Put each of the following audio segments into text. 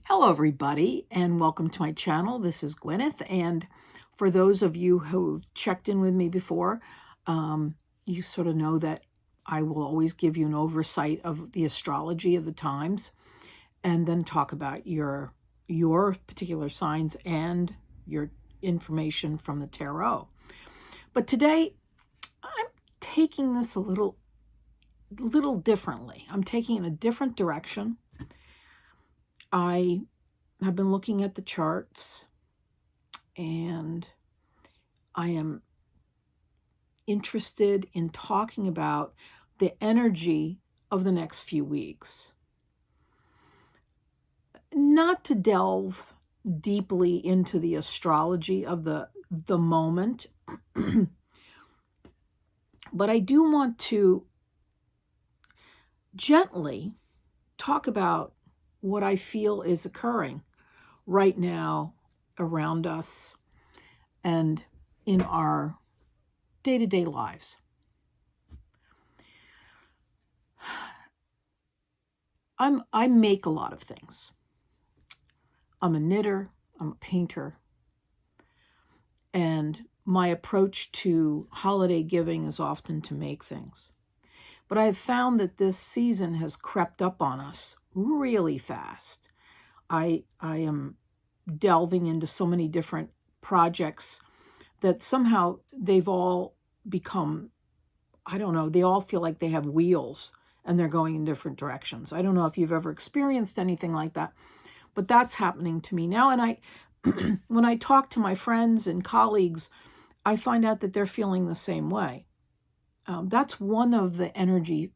Hello, everybody, and welcome to my channel. This is Gwyneth, and for those of you who checked in with me before, you sort of know that I will always give you an oversight of the astrology of the times, and then talk about your particular signs and your information from the tarot. But today, I'm taking this a little differently. I'm taking it in a different direction. I have been looking at the charts, and I am interested in talking about the energy of the next few weeks. Not to delve deeply into the astrology of the moment, but I do want to gently talk about what I feel is occurring right now around us and in our day-to-day lives. I make a lot of things. I'm a knitter, I'm a painter, and my approach to holiday giving is often to make things. But I've found that this season has crept up on us really fast. I am delving into so many different projects that somehow they've all become, I don't know, they all feel like they have wheels and they're going in different directions. I don't know if you've ever experienced anything like that, but that's happening to me now. And when I talk to my friends and colleagues, I find out that they're feeling the same way. That's one of the energy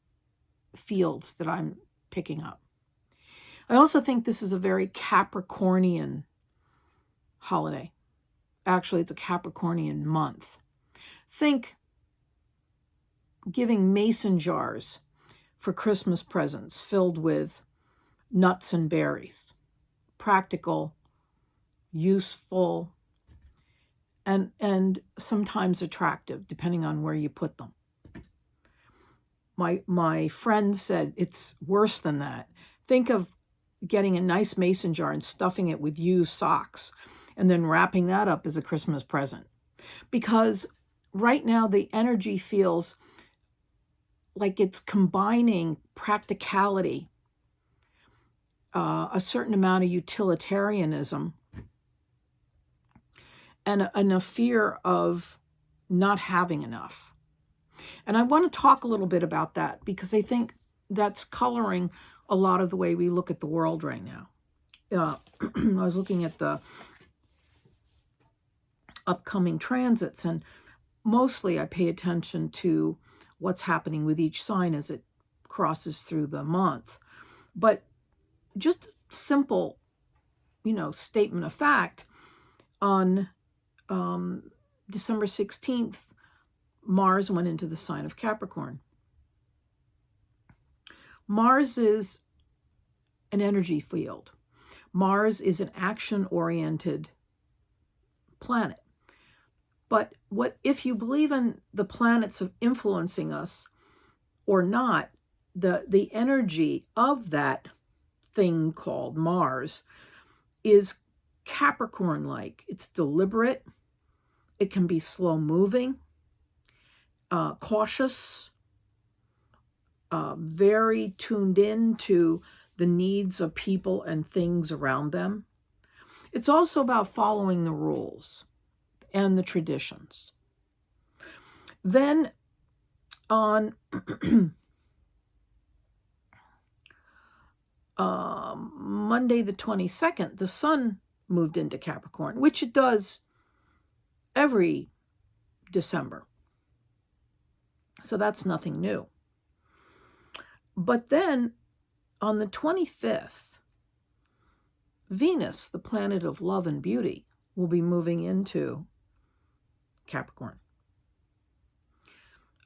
fields that I'm picking up. I also think this is a very Capricornian holiday. Actually, it's a Capricornian month. Think giving mason jars for Christmas presents filled with nuts and berries. Practical, useful, and sometimes attractive, depending on where you put them. My friend said it's worse than that. Think of getting a nice mason jar and stuffing it with used socks and then wrapping that up as a Christmas present. Because right now the energy feels like it's combining practicality, a certain amount of utilitarianism, and a fear of not having enough. And I want to talk a little bit about that because I think that's coloring a lot of the way we look at the world right now. I was looking at the upcoming transits, and mostly I pay attention to what's happening with each sign as it crosses through the month. But just simple, statement of fact, on December 16th, Mars went into the sign of Capricorn. Mars is an energy field. Mars is an action-oriented planet. But if you believe in the planets influencing us or not, the energy of that thing called Mars is Capricorn-like. It's deliberate. It can be slow-moving, cautious, very tuned in to the needs of people and things around them. It's also about following the rules and the traditions. Then on Monday the 22nd, the sun moved into Capricorn, which it does every December. So that's nothing new. But then on the 25th, Venus, the planet of love and beauty, will be moving into Capricorn.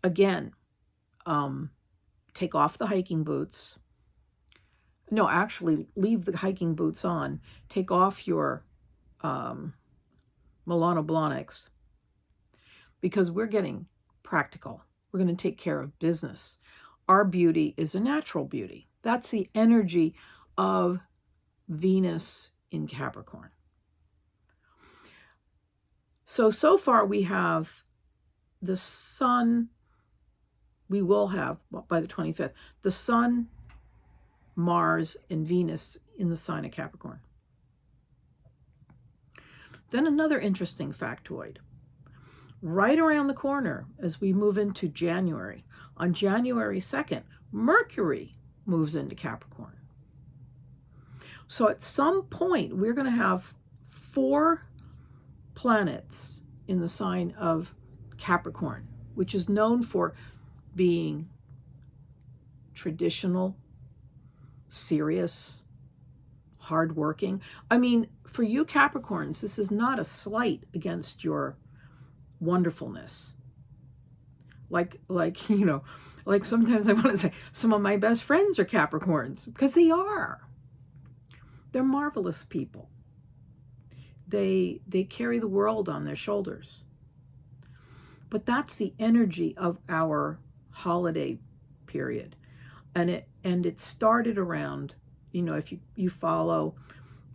Again, take off the hiking boots. No, actually, leave the hiking boots on. Take off your Milano Blahniks, because we're getting practical. We're going to take care of business. Our beauty is a natural beauty. That's the energy of Venus in Capricorn. So far we have the Sun, we will have, by the 25th, the Sun, Mars, and Venus in the sign of Capricorn. Then another interesting factoid. Right around the corner, as we move into January, on January 2nd, Mercury moves into Capricorn. So at some point, we're going to have 4 planets in the sign of Capricorn, which is known for being traditional, serious, hardworking. I mean, for you Capricorns, this is not a slight against your wonderfulness. Like sometimes I want to say some of my best friends are Capricorns, because they are. They're marvelous people. They carry the world on their shoulders. But that's the energy of our holiday period. And it started around, if you follow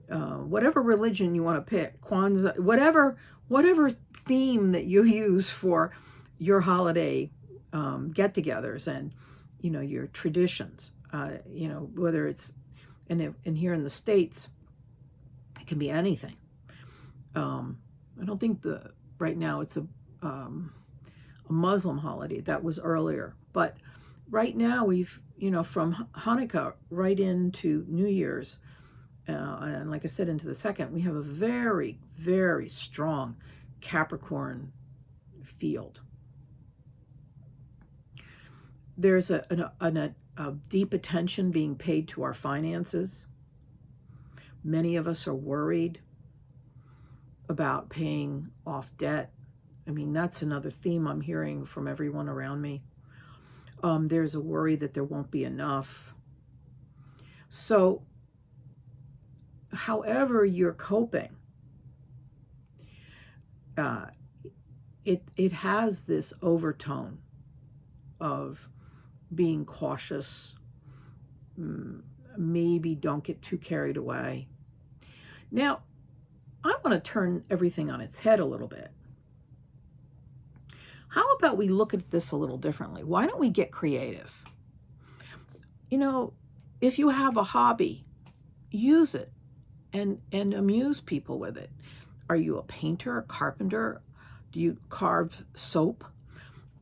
whatever religion you want to pick, Kwanzaa, whatever theme that you use for your holiday get-togethers and your traditions, whether it's and here in the States, it can be anything. I don't think right now it's a Muslim holiday. That was earlier, but right now we've from Hanukkah right into New Year's, and like I said, into the second, we have a very, very strong Capricorn field. There's a deep attention being paid to our finances. Many of us are worried about paying off debt. I mean, that's another theme I'm hearing from everyone around me. There's a worry that there won't be enough. So, however you're coping, it has this overtone of being cautious. Maybe don't get too carried away. Now, I want to turn everything on its head a little bit. How about we look at this a little differently? Why don't we get creative? If you have a hobby, use it and amuse people with it. Are you a painter, a carpenter? Do you carve soap?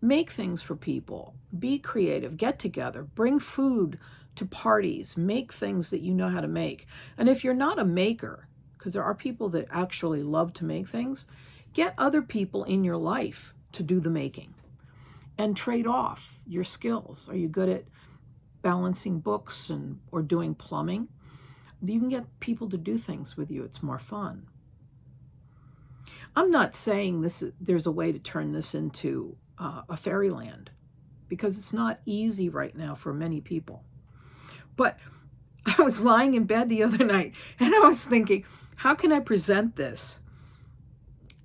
Make things for people. Be creative. Get together. Bring food to parties. Make things that you know how to make. And if you're not a maker, because there are people that actually love to make things, get other people in your life to do the making and trade off your skills. Are you good at balancing books or doing plumbing? You can get people to do things with you. It's more fun. I'm not saying there's a way to turn this into a fairyland, because it's not easy right now for many people. But I was lying in bed the other night and I was thinking, how can I present this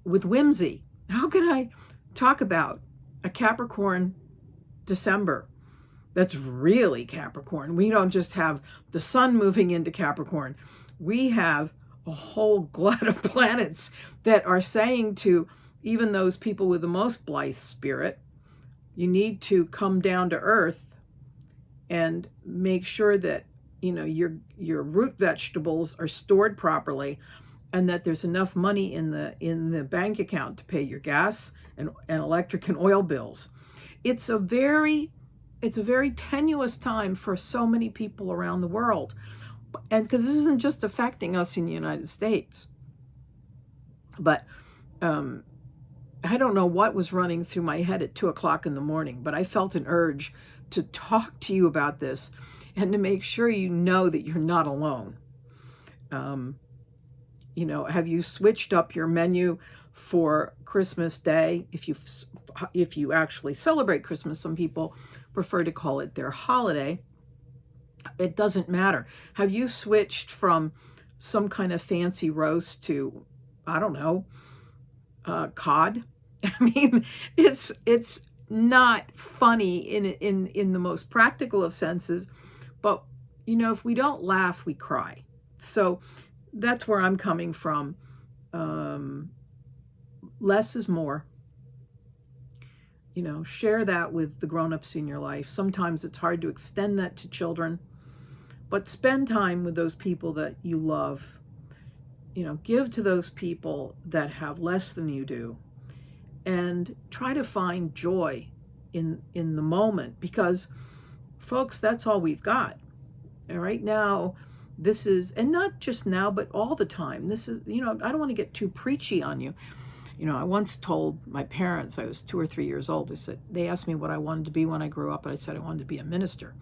with whimsy? How can I talk about a Capricorn December that's really Capricorn? We don't just have the sun moving into Capricorn. We have a whole glut of planets that are saying to even those people with the most blithe spirit, you need to come down to earth and make sure that your root vegetables are stored properly, and that there's enough money in the bank account to pay your gas and electric and oil bills. It's a very tenuous time for so many people around the world, and because this isn't just affecting us in the United States, but I don't know what was running through my head at 2:00 in the morning, but I felt an urge to talk to you about this and to make sure you know that you're not alone. Have you switched up your menu for Christmas Day? If you actually celebrate Christmas, some people prefer to call it their holiday. It doesn't matter. Have you switched from some kind of fancy roast to, I don't know, cod? I mean, it's not funny in the most practical of senses, but if we don't laugh, we cry. So that's where I'm coming from. Less is more. Share that with the grown-ups in your life. Sometimes it's hard to extend that to children, but spend time with those people that you love. Give to those people that have less than you do, and try to find joy in the moment, because folks, that's all we've got. And right now, this is, and not just now, but all the time, this is, I don't want to get too preachy on you. I once told my parents, I was 2 or 3 years old, they asked me what I wanted to be when I grew up, and I said I wanted to be a minister.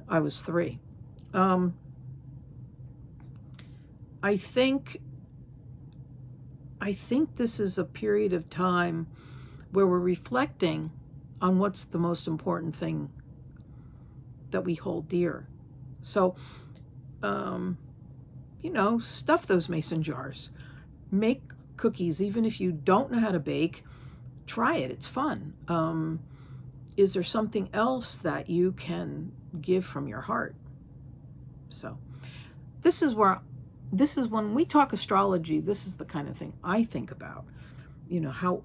I was 3. I think this is a period of time where we're reflecting on what's the most important thing that we hold dear. So, stuff those mason jars. Make cookies, even if you don't know how to bake. Try it. It's fun. Is there something else that you can give from your heart? So, this is when we talk astrology, this is the kind of thing I think about.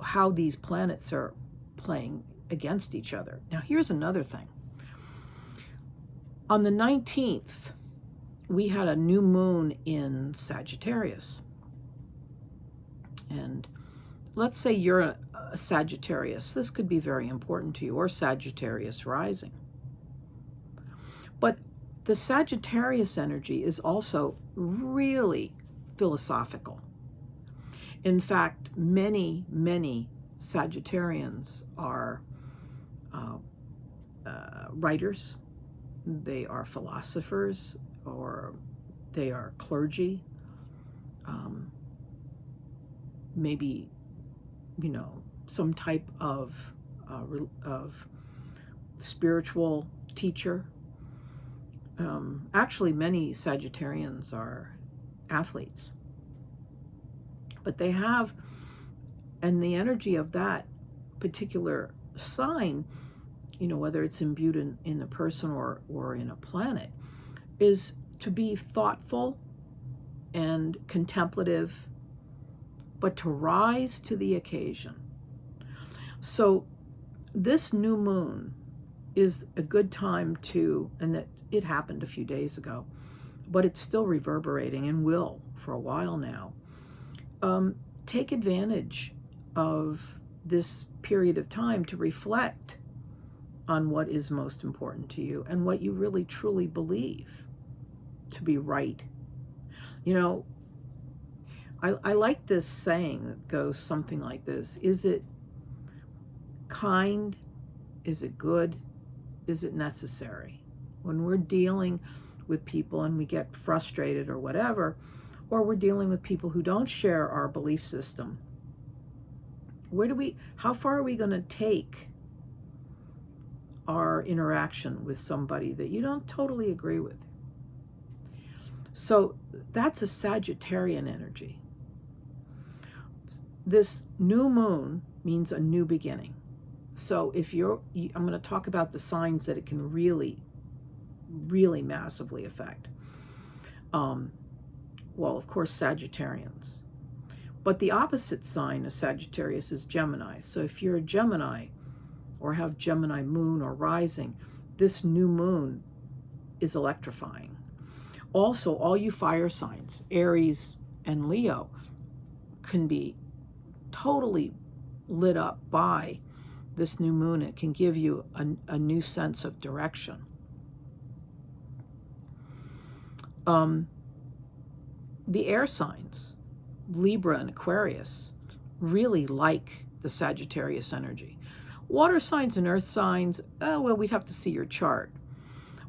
How these planets are playing against each other. Now, here's another thing. On the 19th, we had a new moon in Sagittarius. And let's say you're a Sagittarius. This could be very important to you, or Sagittarius rising. But the Sagittarius energy is also really philosophical. In fact, many, many Sagittarians are writers. They are philosophers, or they are clergy. Maybe, some type of spiritual teacher. Actually, many Sagittarians are athletes. But they have, and the energy of that particular sign, whether it's imbued in a person or in a planet, is to be thoughtful and contemplative, but to rise to the occasion. So this new moon is a good time to, and it happened a few days ago, but it's still reverberating and will for a while now. Take advantage of this period of time to reflect on what is most important to you and what you really truly believe to be right. I like this saying that goes something like this. Is it kind? Is it good? Is it necessary? When we're dealing with people and we get frustrated or whatever, or we're dealing with people who don't share our belief system, how far are we going to take our interaction with somebody that you don't totally agree with? So that's a Sagittarian energy. This new moon means a new beginning. So I'm going to talk about the signs that it can really, really massively affect. Well, of course, Sagittarians. But the opposite sign of Sagittarius is Gemini. So if you're a Gemini or have Gemini moon or rising, this new moon is electrifying. Also, all you fire signs, Aries and Leo, can be totally lit up by this new moon. It can give you a new sense of direction. The air signs, Libra and Aquarius, really like the Sagittarius energy. Water signs and earth signs, well, we'd have to see your chart.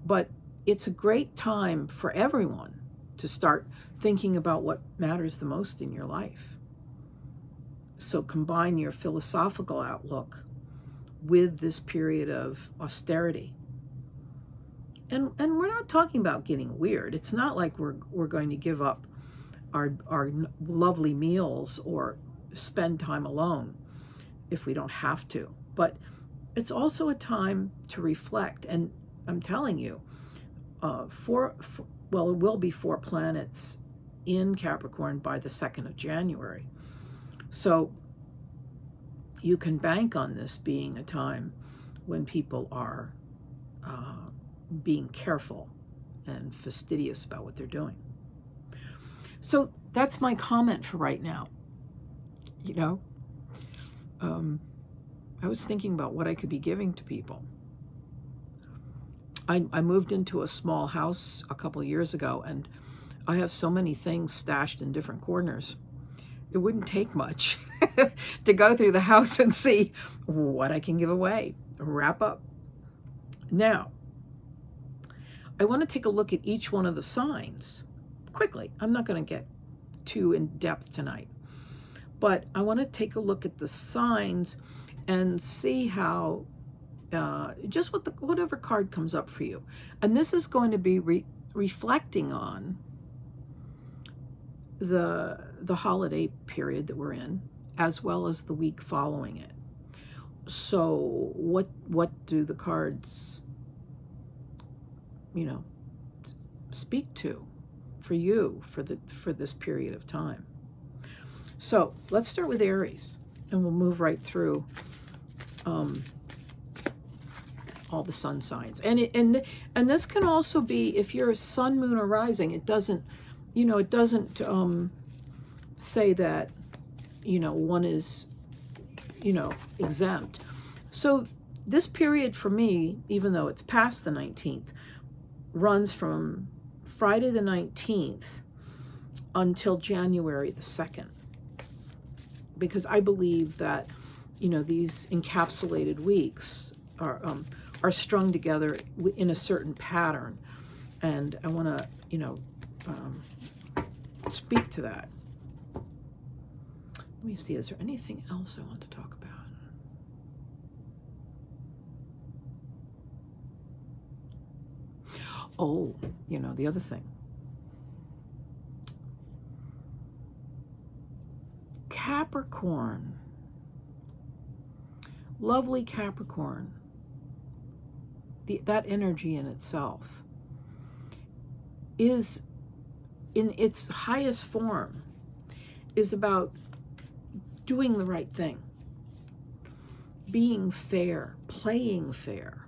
But it's a great time for everyone to start thinking about what matters the most in your life. So combine your philosophical outlook with this period of austerity. And we're not talking about getting weird. It's not like we're going to give up our lovely meals or spend time alone if we don't have to. But it's also a time to reflect. And I'm telling you, well, it will be 4 planets in Capricorn by the 2nd of January. So you can bank on this being a time when people are being careful and fastidious about what they're doing. So that's my comment for right now. You know, I was thinking about what I could be giving to people. I moved into a small house a couple of years ago, and I have so many things stashed in different corners. It wouldn't take much to go through the house and see what I can give away, wrap up. Now, I want to take a look at each one of the signs quickly. I'm not going to get too in depth tonight, but I want to take a look at the signs and see how just whatever card comes up for you. And this is going to be reflecting on the holiday period that we're in, as well as the week following it. So what do the cards, you know, speak to for you for this period of time? So let's start with Aries, and we'll move right through all the sun signs. And this can also be, if you're sun, moon, or rising, it doesn't, you know, it doesn't say that, you know, one is, you know, exempt. So this period for me, even though it's past the 19th, runs from Friday the 19th until January the 2nd. Because I believe that, you know, these encapsulated weeks are strung together in a certain pattern. And I want to, you know, speak to that. Let me see, is there anything else I want to talk about? Oh, you know, the other thing. Capricorn. Lovely Capricorn. That energy in itself is, in its highest form, is about doing the right thing, being fair, playing fair,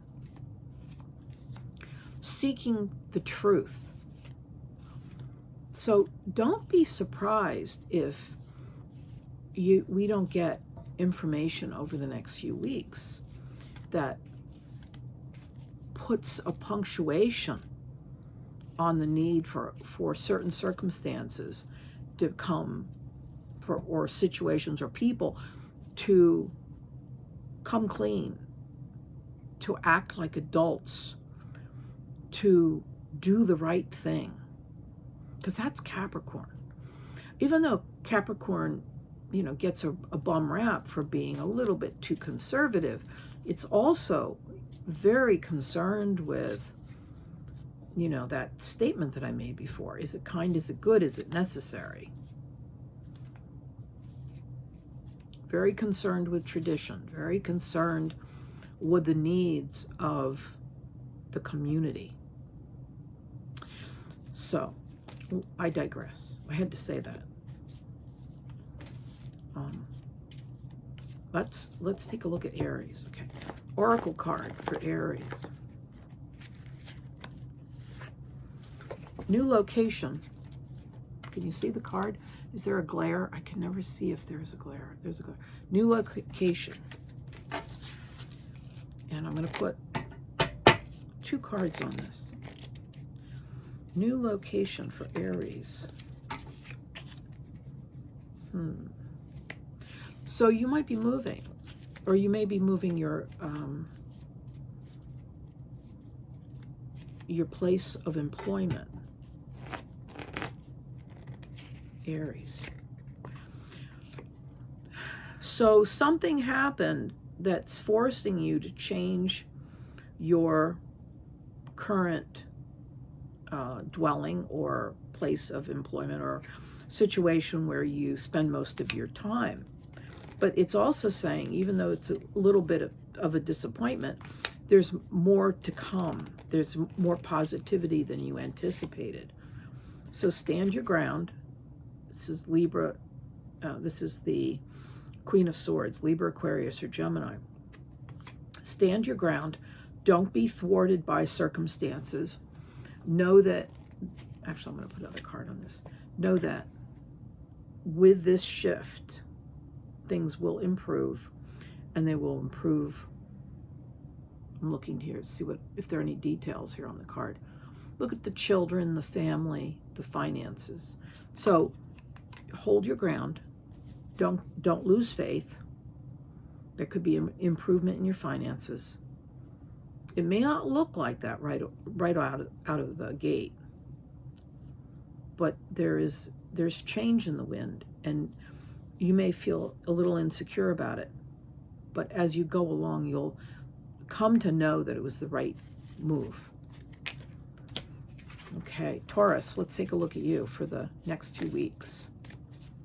seeking the truth. So don't be surprised if we don't get information over the next few weeks that puts a punctuation on the need for certain circumstances to come for, or situations or people to come clean, to act like adults, to do the right thing. Because that's Capricorn. Even though Capricorn, you know, gets a bum rap for being a little bit too conservative, it's also very concerned with, you know, that statement that I made before. Is it kind? Is it good? Is it necessary? Very concerned with tradition, very concerned with the needs of the community. So, I digress. I had to say that. Let's take a look at Aries. Okay, Oracle card for Aries. New location. Can you see the card? Is there a glare? I can never see if there's a glare. There's a glare. New location. And I'm going to put 2 cards on this. New location for Aries. So you might be moving, or you may be moving your place of employment. Aries. So something happened that's forcing you to change your current dwelling or place of employment or situation where you spend most of your time. But it's also saying, even though it's a little bit of a disappointment, there's more to come. there's more positivity than you anticipated. So stand your ground. This is Libra. This is the Queen of Swords, Libra, Aquarius, or Gemini. Stand your ground. Don't be thwarted by circumstances. Know that, actually, I'm going to put another card on this. Know that with this shift, things will improve, and they will improve. I'm looking here to see if there are any details here on the card. Look at the children, the family, the finances. So hold your ground. Don't lose faith. There could be an improvement in your finances. It may not look like that right out of the gate, but there's change in the wind, and you may feel a little insecure about it. But as you go along, you'll come to know that it was the right move. Okay, Taurus, let's take a look at you for the next 2 weeks.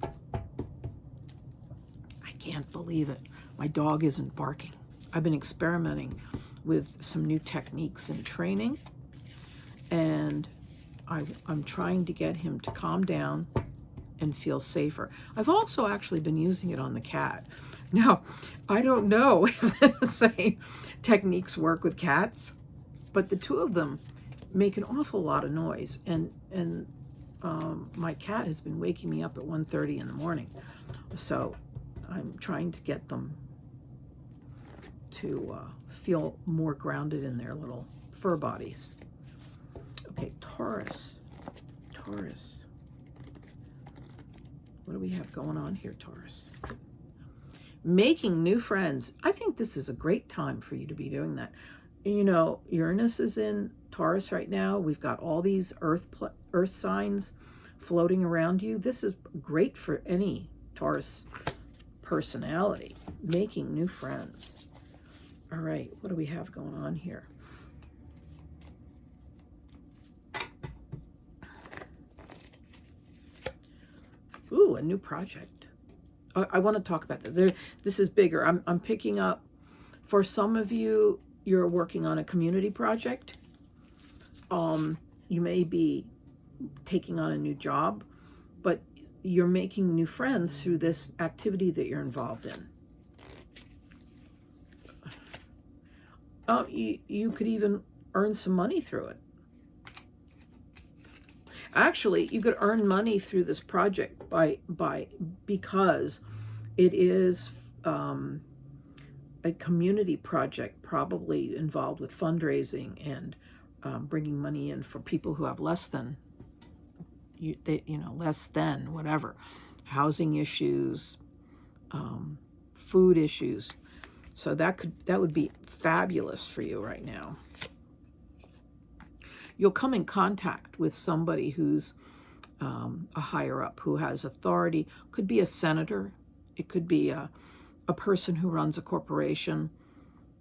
I can't believe it. My dog isn't barking. I've been experimenting with some new techniques and training, and I'm trying to get him to calm down and feel safer. I've also actually been using it on the cat. Now, I don't know if the same techniques work with cats, but the two of them make an awful lot of noise, and my cat has been waking me up at 1:30 in the morning. So I'm trying to get them to feel more grounded in their little fur bodies. Okay, Taurus. What do we have going on here, Taurus? Making new friends. I think this is a great time for you to be doing that. You know, Uranus is in Taurus right now. We've got all these earth signs floating around you. This is great for any Taurus personality. Making new friends. All right, what do we have going on here? Ooh, a new project. I want to talk about that. This is bigger. I'm picking up, for some of you, you're working on a community project. You may be taking on a new job, but you're making new friends through this activity that you're involved in. You could even earn some money through it. Actually, you could earn money through this project because it is a community project, probably involved with fundraising and bringing money in for people who have less than whatever, housing issues, food issues. So that would be fabulous for you right now. You'll come in contact with somebody who's a higher up, who has authority. Could be a senator. It could be a person who runs a corporation.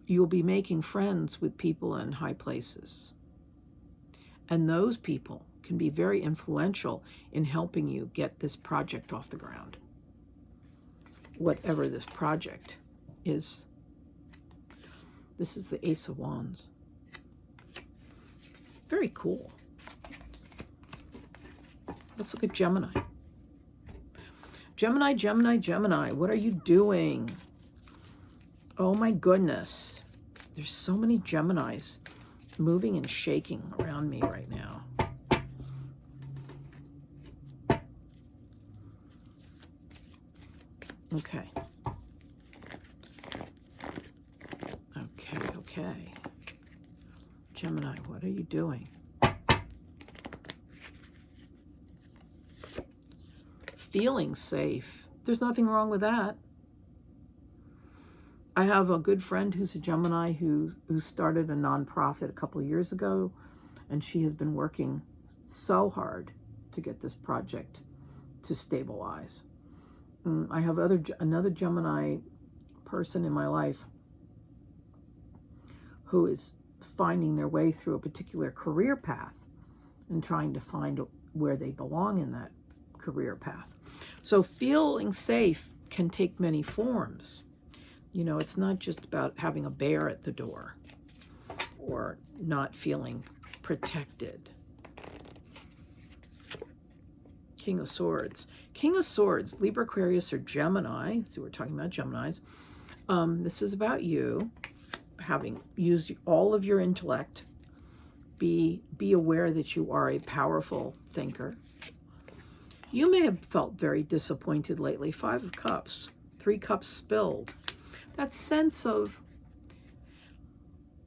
You'll be making friends with people in high places. And those people can be very influential in helping you get this project off the ground. Whatever this project is. This is the Ace of Wands. Very cool. Let's look at Gemini. Gemini, what are you doing? Oh my goodness. There's so many Geminis moving and shaking around me right now. Okay. Gemini, what are you doing? Feeling safe. There's nothing wrong with that. I have a good friend who's a Gemini who started a nonprofit a couple of years ago, and she has been working so hard to get this project to stabilize. I have another Gemini person in my life who is finding their way through a particular career path and trying to find where they belong in that career path. So feeling safe can take many forms. You know, it's not just about having a bear at the door or not feeling protected. King of Swords. King of Swords, Libra, Aquarius, or Gemini. So we're talking about Geminis. This is about you having used all of your intellect. Be aware that you are a powerful thinker. You may have felt very disappointed lately. 5 of Cups, 3 cups spilled. That sense of,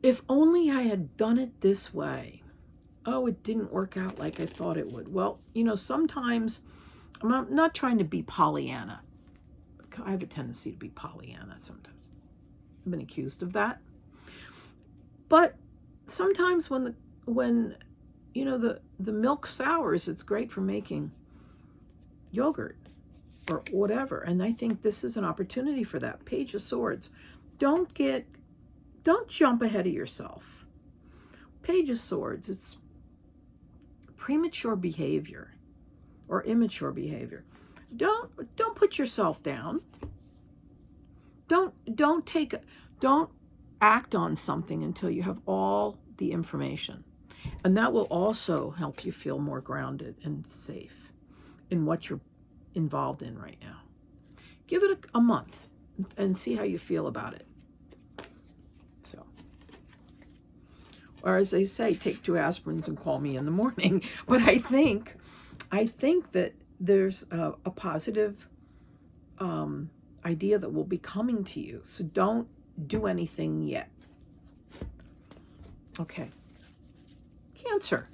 if only I had done it this way. Oh, it didn't work out like I thought it would. Well, you know, sometimes, I'm not trying to be Pollyanna. I have a tendency to be Pollyanna sometimes. I've been accused of that. But sometimes when you know, the milk sours, it's great for making yogurt or whatever. And I think this is an opportunity for that. Page of Swords. Don't jump ahead of yourself. Page of Swords, it's premature behavior or immature behavior. Don't put yourself down. Don't act on something until you have all the information. And that will also help you feel more grounded and safe in what you're involved in right now. Give it a month and see how you feel about it. So, or as they say, take 2 aspirins and call me in the morning. But I think that there's a positive idea that will be coming to you. So don't do anything yet. Okay. Cancer.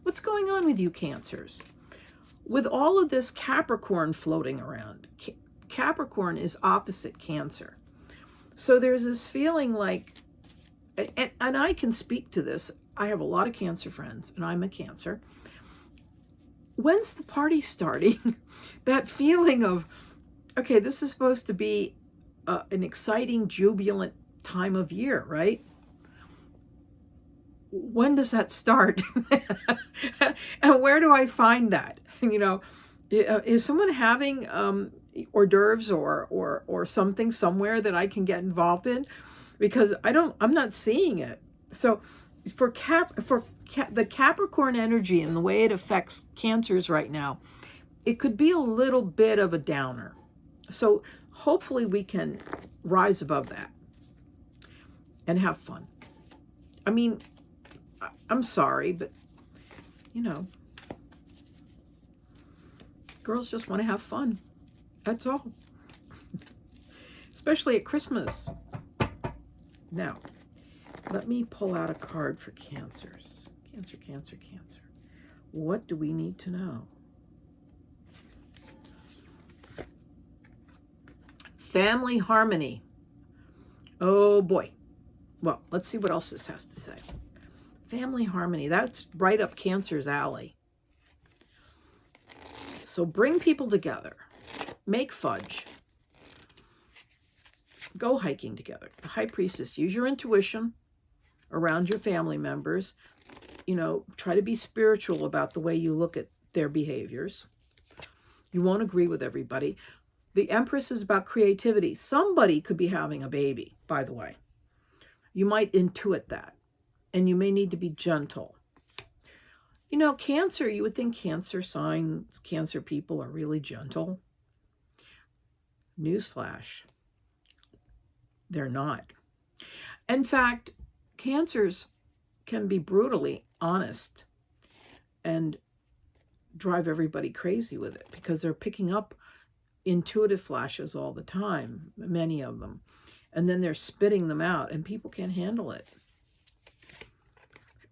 What's going on with you, Cancers? With all of this Capricorn floating around, Capricorn is opposite Cancer. So there's this feeling like, and I can speak to this. I have a lot of Cancer friends, and I'm a Cancer. When's the party starting? That feeling of, okay, this is supposed to be an exciting, jubilant time of year, right? When does that start? And where do I find that? You know, is someone having hors d'oeuvres or something somewhere that I can get involved in? Because I'm not seeing it. So for the Capricorn energy and the way it affects Cancers right now, it could be a little bit of a downer. So hopefully we can rise above that and have fun. I mean, I'm sorry, but, you know, girls just want to have fun. That's all. Especially at Christmas. Now, let me pull out a card for Cancers. Cancer, Cancer, Cancer. What do we need to know? Family harmony. Oh, boy. Well, let's see what else this has to say. Family harmony. That's right up Cancer's alley. So bring people together. Make fudge. Go hiking together. The High Priestess. Use your intuition around your family members. You know, try to be spiritual about the way you look at their behaviors. You won't agree with everybody. The Empress is about creativity. Somebody could be having a baby, by the way. You might intuit that. And you may need to be gentle. You know, Cancer, you would think Cancer signs, Cancer people are really gentle. Newsflash. They're not. In fact, Cancers can be brutally honest and drive everybody crazy with it because they're picking up intuitive flashes all the time, many of them. And then they're spitting them out and people can't handle it.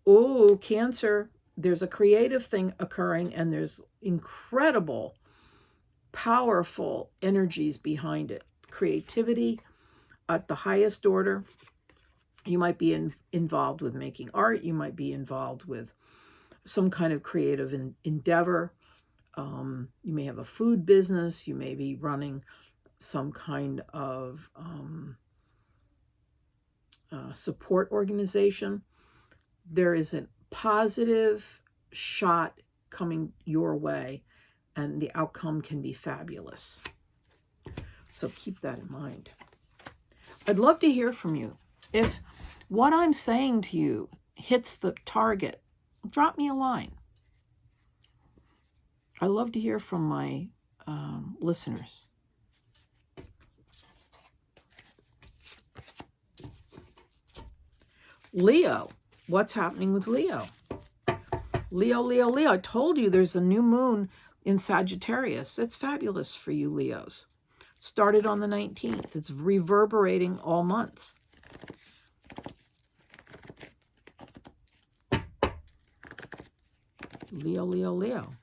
Oh, Cancer, there's a creative thing occurring and there's incredible, powerful energies behind it. Creativity at the highest order. You might be involved with making art. You might be involved with some kind of creative endeavor. You may have a food business. You may be running some kind of support organization. There is a positive shot coming your way, and the outcome can be fabulous. So keep that in mind. I'd love to hear from you. If what I'm saying to you hits the target, drop me a line. I love to hear from my listeners. Leo, what's happening with Leo? Leo, Leo, Leo. I told you there's a new moon in Sagittarius. It's fabulous for you, Leos. Started on the 19th. It's reverberating all month. Leo, Leo, Leo.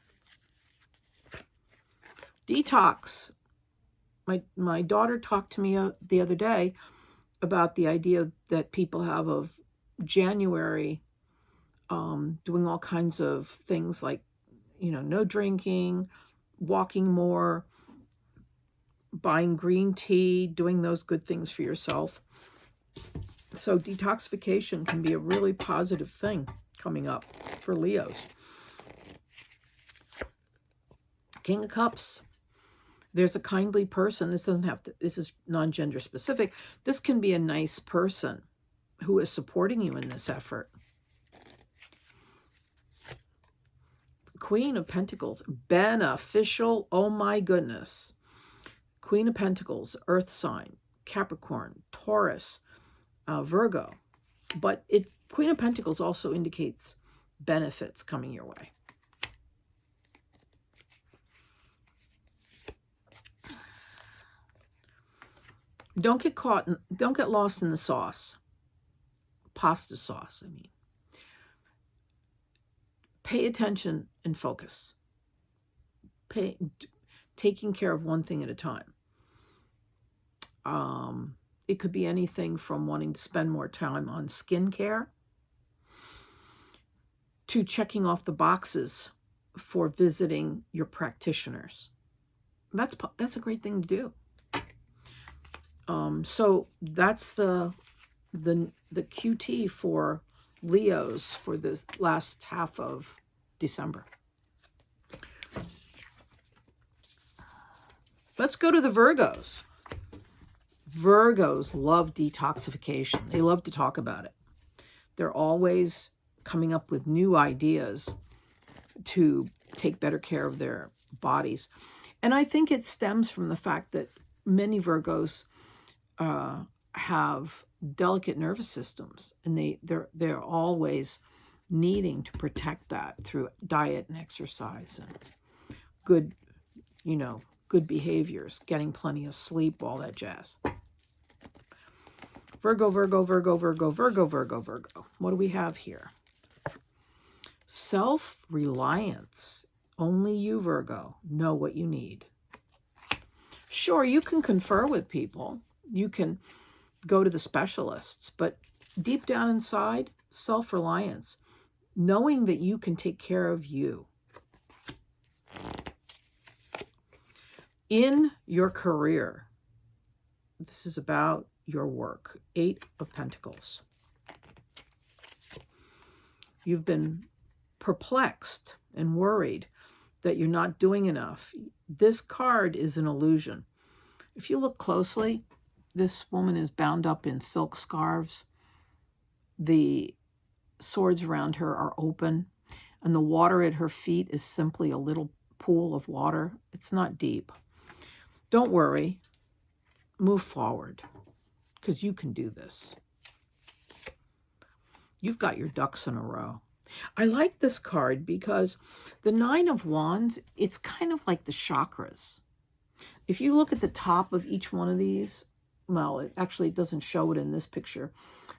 Detox. My daughter talked to me the other day about the idea that people have of January doing all kinds of things like, no drinking, walking more, buying green tea, doing those good things for yourself. So detoxification can be a really positive thing coming up for Leos. King of Cups. There's a kindly person. This is non-gender specific. This can be a nice person who is supporting you in this effort. Queen of Pentacles, beneficial. Oh my goodness. Queen of Pentacles, Earth sign, Capricorn, Taurus, Virgo. But Queen of Pentacles also indicates benefits coming your way. Don't get lost in the sauce. Pasta sauce, I mean. Pay attention and focus. Taking care of one thing at a time. It could be anything from wanting to spend more time on skincare to checking off the boxes for visiting your practitioners. That's a great thing to do. So that's the QT for Leos for the last half of December. Let's go to the Virgos. Virgos love detoxification. They love to talk about it. They're always coming up with new ideas to take better care of their bodies. And I think it stems from the fact that many Virgos have delicate nervous systems, and they're always needing to protect that through diet and exercise and good behaviors, getting plenty of sleep, all that jazz. Virgo, Virgo, Virgo, Virgo, Virgo, Virgo, Virgo. What do we have here? Self-reliance. Only you, Virgo, know what you need. Sure, you can confer with people. You can go to the specialists, but deep down inside, self-reliance, knowing that you can take care of you. In your career, this is about your work. 8 of Pentacles. You've been perplexed and worried that you're not doing enough. This card is an illusion. If you look closely, this woman is bound up in silk scarves. The swords around her are open, and the water at her feet is simply a little pool of water. It's not deep. Don't worry. Move forward, because you can do this. You've got your ducks in a row. I like this card because the 9 of Wands, it's kind of like the chakras. If you look at the top of each one of these, well, it doesn't show it in this picture.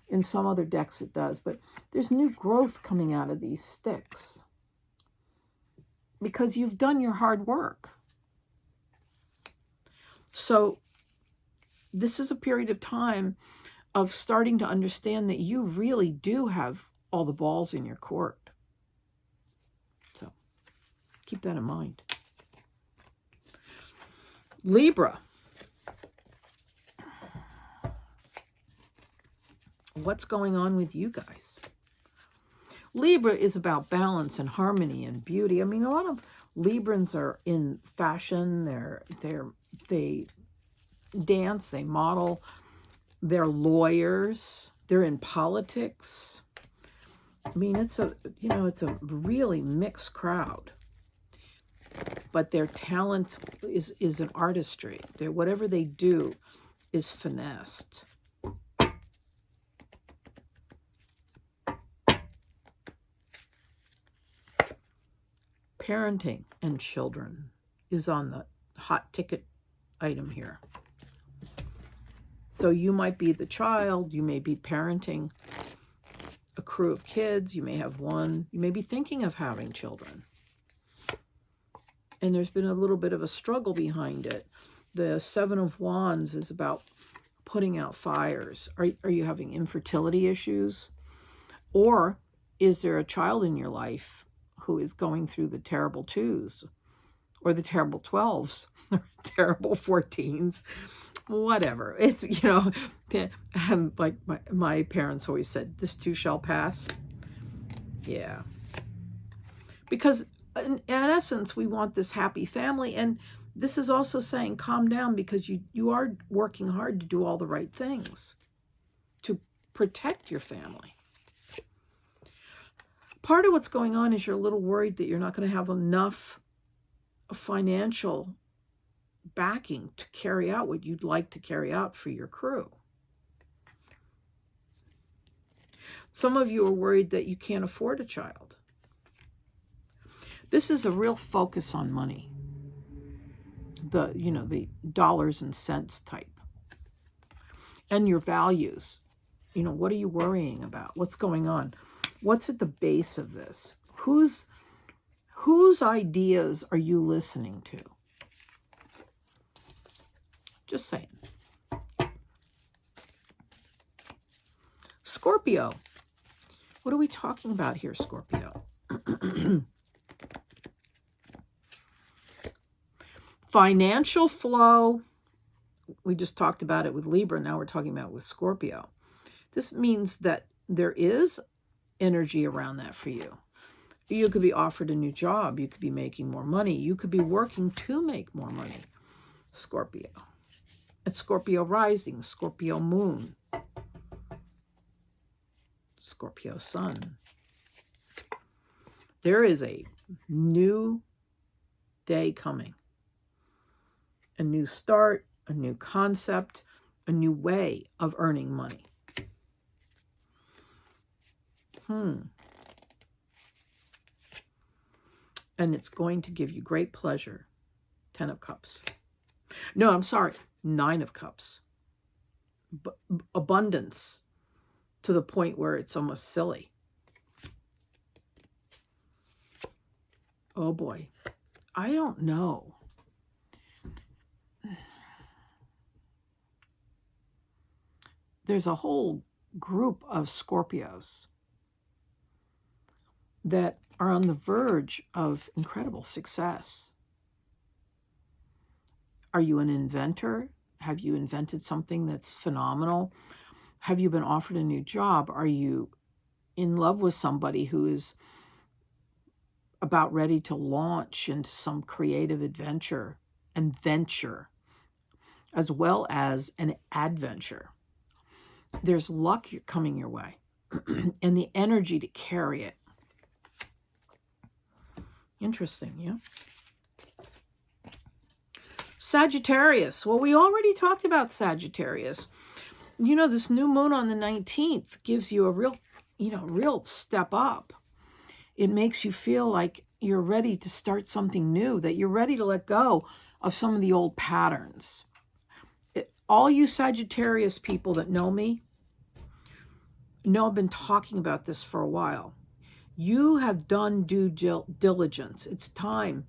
In some other decks it does, but there's new growth coming out of these sticks because you've done your hard work. So this is a period of time of starting to understand that you really do have all the balls in your court. So keep that in mind. Libra. What's going on with you guys? Libra is about balance and harmony and beauty. I mean, a lot of Librans are in fashion. They dance, they model, they're lawyers, They're in politics. I mean, it's a really mixed crowd. But their talent is an artistry. Whatever they do is finessed. Parenting and children is on the hot ticket item here. So you might be the child, you may be parenting a crew of kids, you may have one, you may be thinking of having children. And there's been a little bit of a struggle behind it. The Seven of Wands is about putting out fires. Are you having infertility issues? Or is there a child in your life who is going through the terrible 2s or the terrible 12s or terrible 14s? Whatever. It's, like my parents always said, this too shall pass. Yeah. Because in essence, we want this happy family. And this is also saying, calm down, because you are working hard to do all the right things to protect your family. Part of what's going on is you're a little worried that you're not going to have enough financial backing to carry out what you'd like to carry out for your crew. Some of you are worried that you can't afford a child. This is a real focus on money. The dollars and cents type. And your values. What are you worrying about? What's going on? What's at the base of this? Whose ideas are you listening to? Just saying. Scorpio. What are we talking about here, Scorpio? Financial flow. We just talked about it with Libra. Now we're talking about it with Scorpio. This means that there is energy around that for you. You could be offered a new job. You could be making more money. You could be working to make more money, Scorpio. It's Scorpio rising, Scorpio moon, Scorpio sun. There is a new day coming. A new start, a new concept, a new way of earning money. And it's going to give you great pleasure. 10 of Cups. No, I'm sorry. 9 of Cups. Abundance to the point where it's almost silly. Oh boy. I don't know. There's a whole group of Scorpios that are on the verge of incredible success. Are you an inventor? Have you invented something that's phenomenal? Have you been offered a new job? Are you in love with somebody who is about ready to launch into some creative adventure and venture, as well as an adventure? There's luck coming your way and the energy to carry it. Interesting, yeah? Sagittarius. Well, we already talked about Sagittarius. This new moon on the 19th gives you a real step up. It makes you feel like you're ready to start something new, that you're ready to let go of some of the old patterns. All you Sagittarius people that know me know I've been talking about this for a while. You have done due diligence. It's time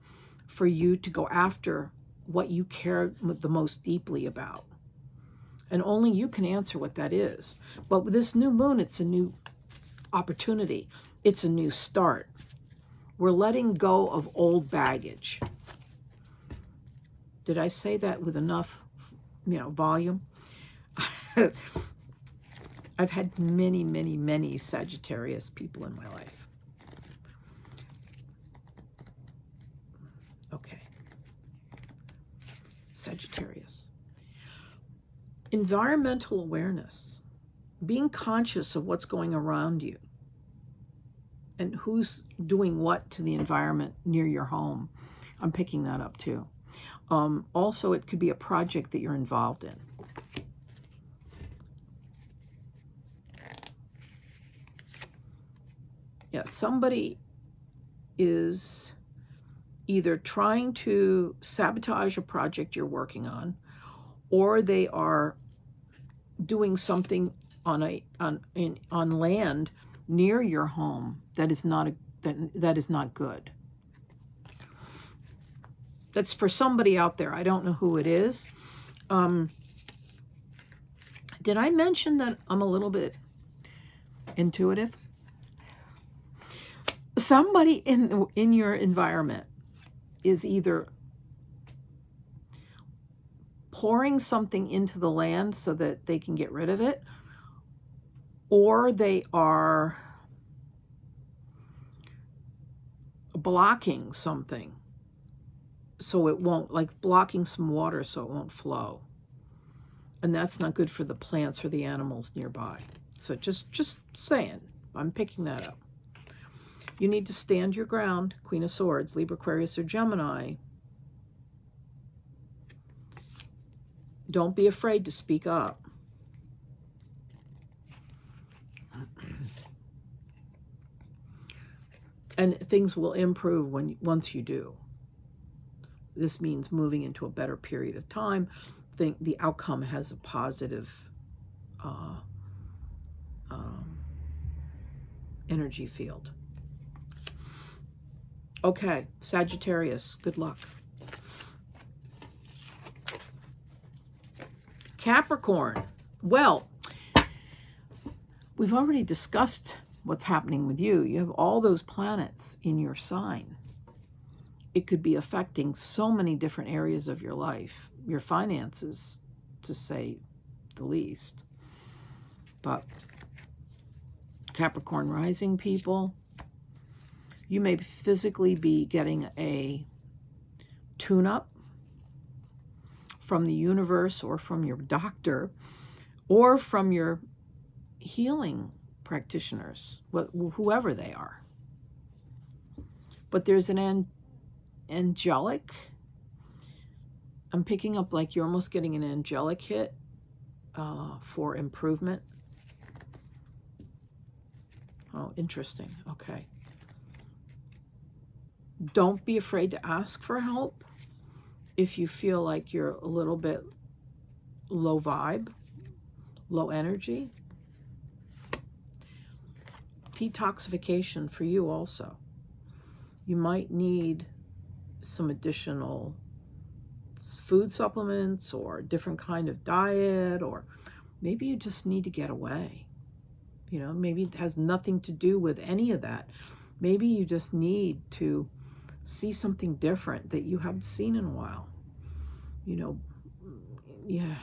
for you to go after what you care the most deeply about. And only you can answer what that is. But with this new moon, it's a new opportunity. It's a new start. We're letting go of old baggage. Did I say that with enough, volume? I've had many, many, many Sagittarius people in my life. Okay. Sagittarius. Environmental awareness. being conscious of what's going around you and who's doing what to the environment near your home. I'm picking that up too. Also, it could be a project that you're involved in. Yeah, somebody is either trying to sabotage a project you're working on, or they are doing something on land near your home that is not good. That's for somebody out there. I don't know who it is. Did I mention that I'm a little bit intuitive? Somebody in your environment is either pouring something into the land so that they can get rid of it, or they are blocking something so it won't, like blocking some water so it won't flow. And that's not good for the plants or the animals nearby. So just saying, I'm picking that up. You need to stand your ground, Queen of Swords, Libra, Aquarius, or Gemini. Don't be afraid to speak up. And things will improve once you do. This means moving into a better period of time. Think the outcome has a positive energy field. Okay, Sagittarius, good luck. Capricorn, well, we've already discussed what's happening with you. You have all those planets in your sign. It could be affecting so many different areas of your life, your finances, to say the least. But Capricorn rising people, you may physically be getting a tune-up from the universe or from your doctor or from your healing practitioners, whoever they are. But there's an angelic, I'm picking up like you're almost getting an angelic hit for improvement. Oh, interesting. Okay. Don't be afraid to ask for help if you feel like you're a little bit low vibe, low energy. Detoxification for you also. You might need some additional food supplements or a different kind of diet, or maybe you just need to get away. You know, maybe it has nothing to do with any of that. Maybe you just need to see something different that you haven't seen in a while. You know, yeah,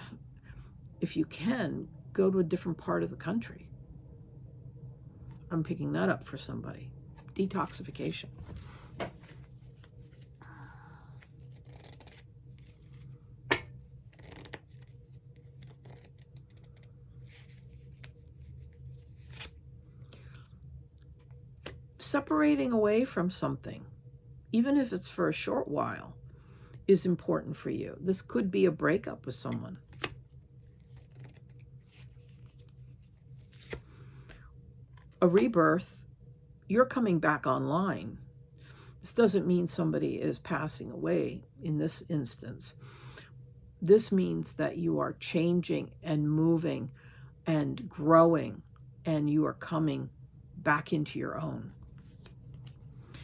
if you can, go to a different part of the country. I'm picking that up for somebody. Detoxification. Separating away from something, even if it's for a short while, is important for you. This could be a breakup with someone. A rebirth, you're coming back online. This doesn't mean somebody is passing away in this instance. This means that you are changing and moving and growing, and you are coming back into your own.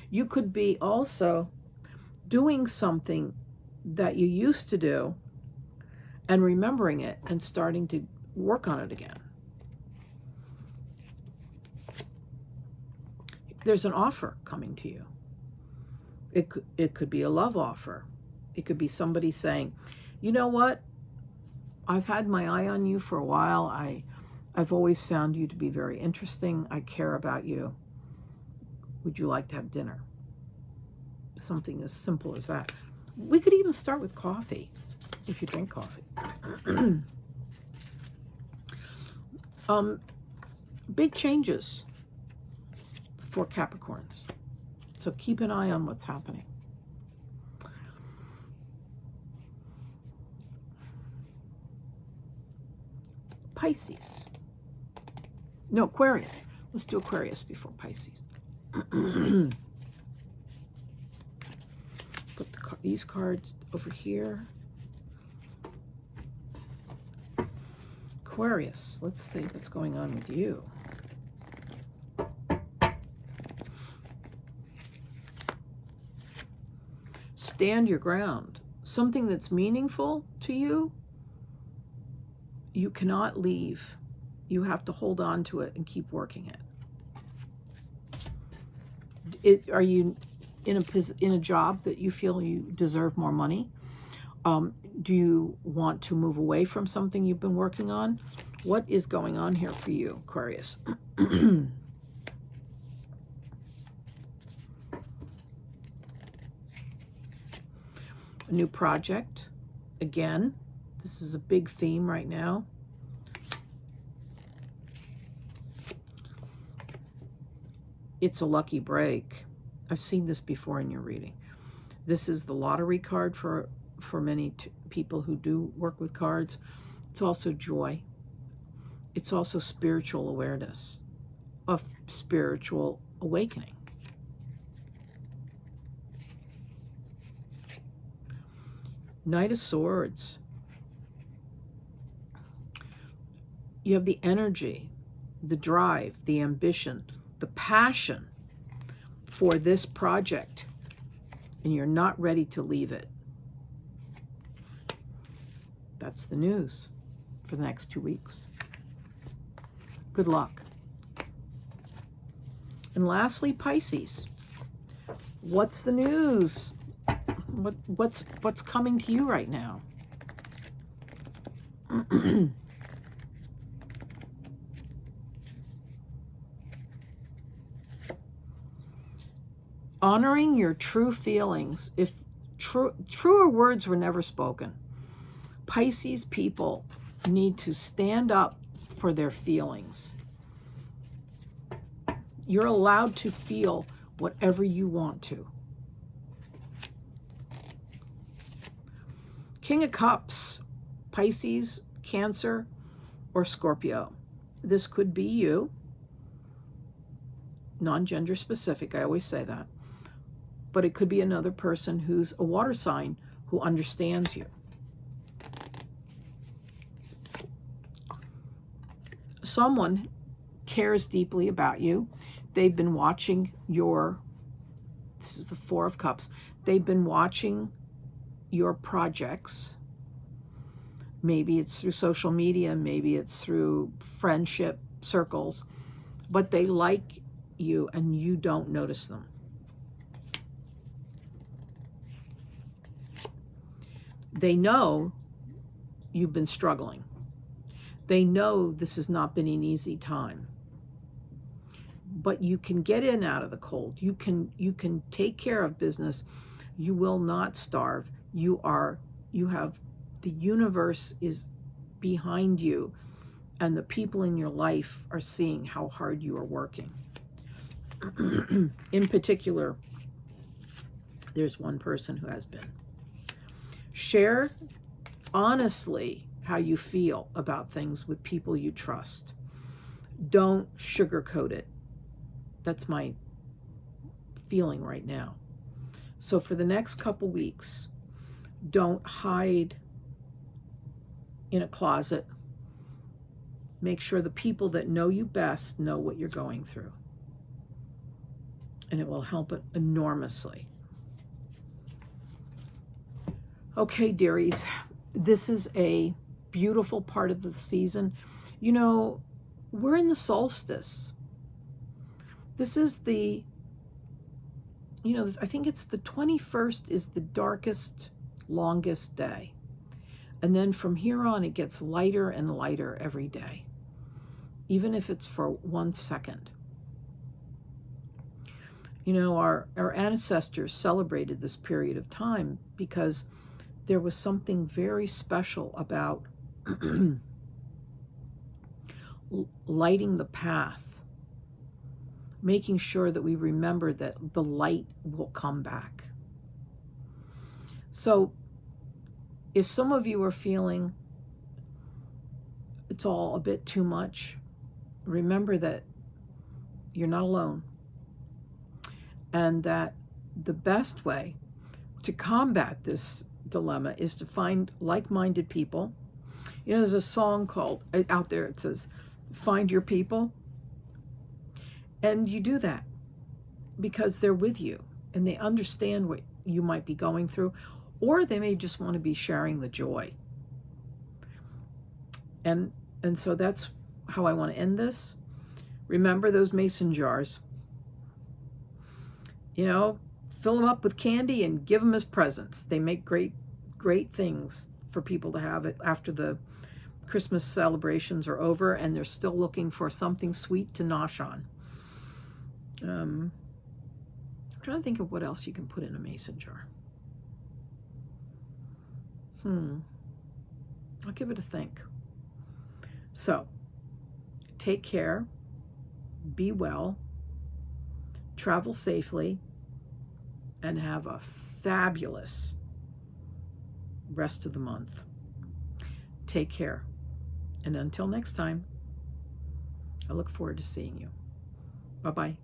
You could be also doing something that you used to do and remembering it and starting to work on it again. There's an offer coming to you. It could be a love offer. It could be somebody saying, you know what? I've had my eye on you for a while. I've always found you to be very interesting. I care about you. Would you like to have dinner? Something as simple as that. We could even start with coffee, if you drink coffee. Big changes for Capricorns. So keep an eye on what's happening. Pisces. No, Aquarius. Let's do Aquarius before Pisces. Put these cards over here. Aquarius, let's see what's going on with you. Stand your ground. Something that's meaningful to you, you cannot leave. You have to hold on to it and keep working it. Are you in a job that you feel you deserve more money? Do you want to move away from something you've been working on? What is going on here for you, Aquarius? A new project. Again, this is a big theme right now. It's a lucky break. I've seen this before in your reading. This is the lottery card for many people who do work with cards. It's also joy. It's also spiritual awareness, of spiritual awakening. Knight of Swords. You have the energy, the drive, the ambition, the passion for this project, and you're not ready to leave it. That's the news for the next 2 weeks. Good luck. And lastly, Pisces. What's the news? What's coming to you right now? Honoring your true feelings. If truer words were never spoken. Pisces people need to stand up for their feelings. You're allowed to feel whatever you want to. King of Cups, Pisces, Cancer, or Scorpio. This could be you. Non-gender specific, I always say that. But it could be another person who's a water sign who understands you. Someone cares deeply about you. They've been watching this is the Four of Cups. They've been watching your projects. Maybe it's through social media, maybe it's through friendship circles, but they like you and you don't notice them. They know you've been struggling. They know this has not been an easy time. But you can get in out of the cold. You can take care of business. You will not starve. The universe is behind you, and the people in your life are seeing how hard you are working. In particular, there's one person who has been. Share honestly how you feel about things with people you trust. Don't sugarcoat it. That's my feeling right now. So for the next couple weeks, don't hide in a closet. Make sure the people that know you best know what you're going through. And it will help it enormously. Okay, dearies, this is a beautiful part of the season. You know, we're in the solstice. This is I think it's the 21st is the darkest, longest day. And then from here on, it gets lighter and lighter every day, even if it's for 1 second. You know, our ancestors celebrated this period of time because there was something very special about lighting the path, making sure that we remember that the light will come back. So if some of you are feeling it's all a bit too much, remember that you're not alone, and that the best way to combat this dilemma is to find like-minded people. You know, there's a song called out there, it says, find your people. And you do that because they're with you and they understand what you might be going through, or they may just want to be sharing the joy. And so that's how I want to end this. Remember those mason jars. You know, fill them up with candy and give them as presents. They make great things for people to have it after the Christmas celebrations are over and they're still looking for something sweet to nosh on. I'm trying to think of what else you can put in a mason jar. I'll give it a think. So, take care, be well, travel safely, and have a fabulous rest of the month. Take care. And until next time, I look forward to seeing you. Bye-bye.